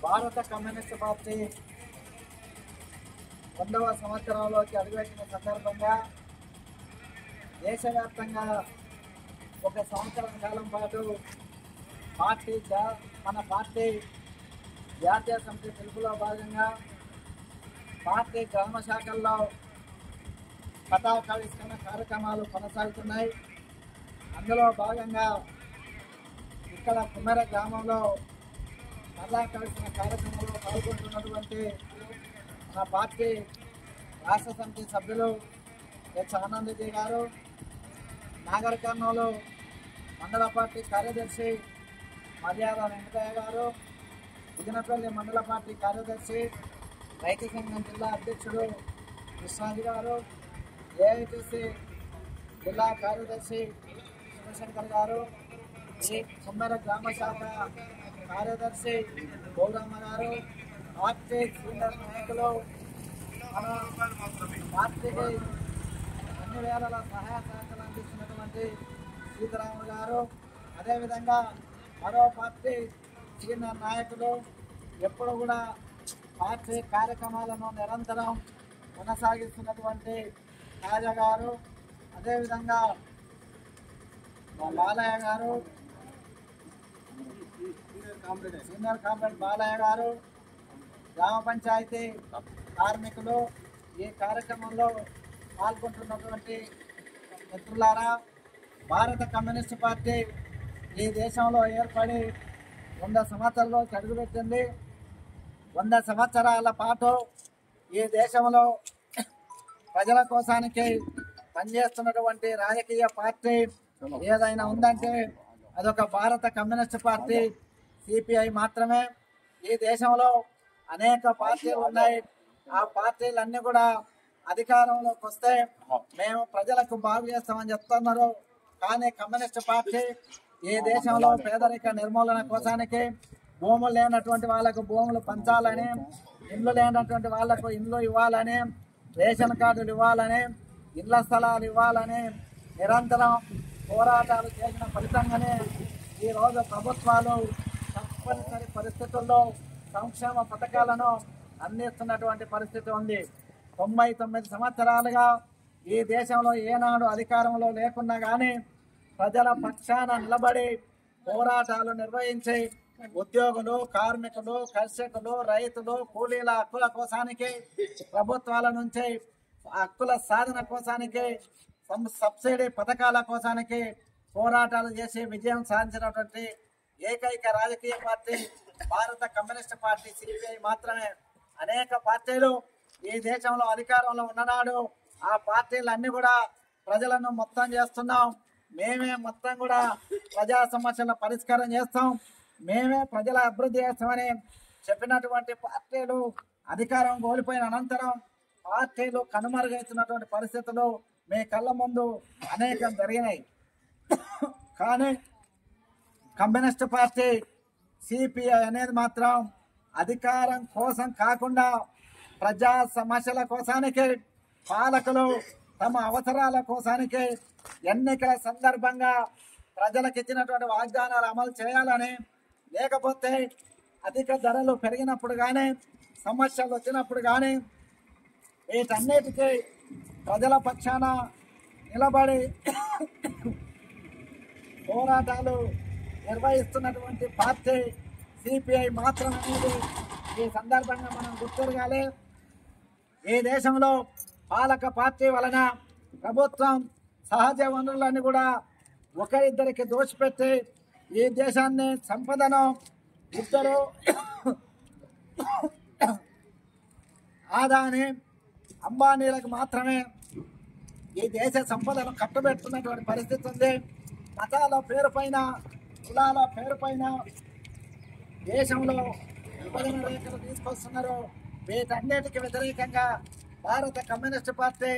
భారత communist party 100వ సంవత్సరంలోకి అడుగుపెట్టిన సందర్భంగా దేశవ్యాప్తంగా ఒక సంవత్సరం కాలం పాటు మన పార్టీ జాతీయ సమితి పిలుపులో భాగంగా పార్టీ గ్రామ శాఖల్లో పతాకావిష్కరణ కార్యక్రమాలు కొనసాగుతున్నాయి. అందులో భాగంగా ఇక్కడ కుమ్మెర గ్రామంలో పతాకావిష్కరణ కార్యక్రమంలో పాల్గొంటున్నటువంటి మన పార్టీ రాష్ట్ర సమితి సభ్యులు హెచ్ ఆనందజీ గారు, నాగర్ కర్నూలు మండల పార్టీ కార్యదర్శి మర్యాద వెంకటయ్య గారు, ఉదినపల్లి మండల పార్టీ కార్యదర్శి రైతు సంఘం జిల్లా అధ్యక్షుడు కృష్ణాజీ గారు, ఏఐటీసీ జిల్లా కార్యదర్శి శివశంకర్ గారు, ఈ కుమ్మెర గ్రామ శాఖ కార్యదర్శి గౌరమ్మ గారు, పార్టీ సీనియర్ నాయకులు, మన పార్టీకి అన్ని వేళల సహాయ సహకారాలు అందిస్తున్నటువంటి సీతారామ గారు, అదేవిధంగా మరో పార్టీ సీనియర్ నాయకులు ఎప్పుడు కూడా పార్టీ కార్యక్రమాలను నిరంతరం కొనసాగిస్తున్నటువంటి రాజా గారు, అదేవిధంగా బాలయ్య గారు, సీనియర్ కామ్రేడ్ బాలయ్య గారు, గ్రామ పంచాయతీ కార్మికులు ఈ కార్యక్రమంలో పాల్గొంటున్నటువంటి మిత్రులారా, భారత కమ్యూనిస్టు పార్టీ ఈ దేశంలో ఏర్పడి 100 సంవత్సరాల్లోకి అడుగుపెట్టింది. 100 సంవత్సరాల పాటు ఈ దేశంలో ప్రజల కోసానికి పనిచేస్తున్నటువంటి రాజకీయ పార్టీ ఏదైనా ఉందంటే అదొక భారత కమ్యూనిస్టు పార్టీ సిపిఐ మాత్రమే. ఈ దేశంలో అనేక పార్టీలు ఉన్నాయి. ఆ పార్టీలన్నీ కూడా అధికారంలోకి వస్తే మేము ప్రజలకు బాగు చేస్తామని చెప్తున్నారు. కానీ కమ్యూనిస్టు పార్టీ ఈ దేశంలో పేదరిక నిర్మూలన కోసానికి భూములు లేనటువంటి వాళ్ళకు భూములు పంచాలని, ఇండ్లు లేనటువంటి వాళ్లకు ఇండ్లు ఇవ్వాలని, రేషన్ కార్డులు ఇవ్వాలని, ఇళ్ల స్థలాలు ఇవ్వాలని నిరంతరం పోరాటాలు చేసిన ఫలితంగానే ఈరోజు ప్రభుత్వాలు తప్పనిసరి పరిస్థితుల్లో సంక్షేమ పథకాలను అందిస్తున్నటువంటి పరిస్థితి ఉంది. 99 సంవత్సరాలుగా ఈ దేశంలో ఏనాడు అధికారంలో లేకున్నా కానీ ప్రజల పక్షాన నిలబడి పోరాటాలు నిర్వహించి ఉద్యోగులు, కార్మికులు, కర్షకులు, రైతులు, కూలీల హక్కుల కోసానికి, ప్రభుత్వాల నుంచి హక్కుల సాధన కోసానికి, సబ్సిడీ పథకాల కోసానికి పోరాటాలు చేసి విజయం సాధించినటువంటి ఏకైక రాజకీయ పార్టీ భారత కమ్యూనిస్టు పార్టీ సిపిఐ మాత్రమే. అనేక పార్టీలు ఈ దేశంలో అధికారంలో ఉన్ననాడు ఆ పార్టీలన్నీ కూడా ప్రజలను మొత్తం చేస్తున్నాం, మేమే మొత్తం కూడా ప్రజా సమస్యల పరిష్కారం చేస్తాం, మేమే ప్రజల అభివృద్ధి చేస్తామని చెప్పినటువంటి పార్టీలు అధికారం కోల్పోయిన అనంతరం పార్టీలు కనుమరుగైతున్నటువంటి పరిస్థితులు మీ కళ్ళ ముందు అనేకం జరిగినాయి. కానీ కమ్యూనిస్ట్ పార్టీ సిపిఐ అనేది మాత్రం అధికారం కోసం కాకుండా ప్రజా సమస్యల కోసానికి, పాలకులు తమ అవసరాల కోసానికి ఎన్నికల సందర్భంగా ప్రజలకు ఇచ్చినటువంటి వాగ్దానాలు అమలు చేయాలని, లేకపోతే అధిక ధరలు పెరిగినప్పుడు కానీ, సమస్యలు వచ్చినప్పుడు కానీ వీటన్నిటికీ ప్రజల పక్షాన నిలబడి పోరాటాలు నిర్వహిస్తున్నటువంటి పార్టీ సిపిఐ మాత్రం అనేది ఈ సందర్భంగా మనం గుర్తిరగాలి. ఈ దేశంలో పాలక పార్టీ వలన ప్రభుత్వం సహజ వనరులన్నీ కూడా ఒకరిద్దరికి దోచిపెట్టి ఈ దేశాన్ని సంపదను ఇద్దరు ఆదాని అంబానీలకు మాత్రమే ఈ దేశ సంపదను కట్టబెట్టుకున్నటువంటి పరిస్థితి ఉంది. మతాల పేరు పైన, కులాల పేరు పైన దేశంలో విభజన రేఖలు తీసుకొస్తున్నారు. వీటన్నిటికి వ్యతిరేకంగా భారత కమ్యూనిస్టు పార్టీ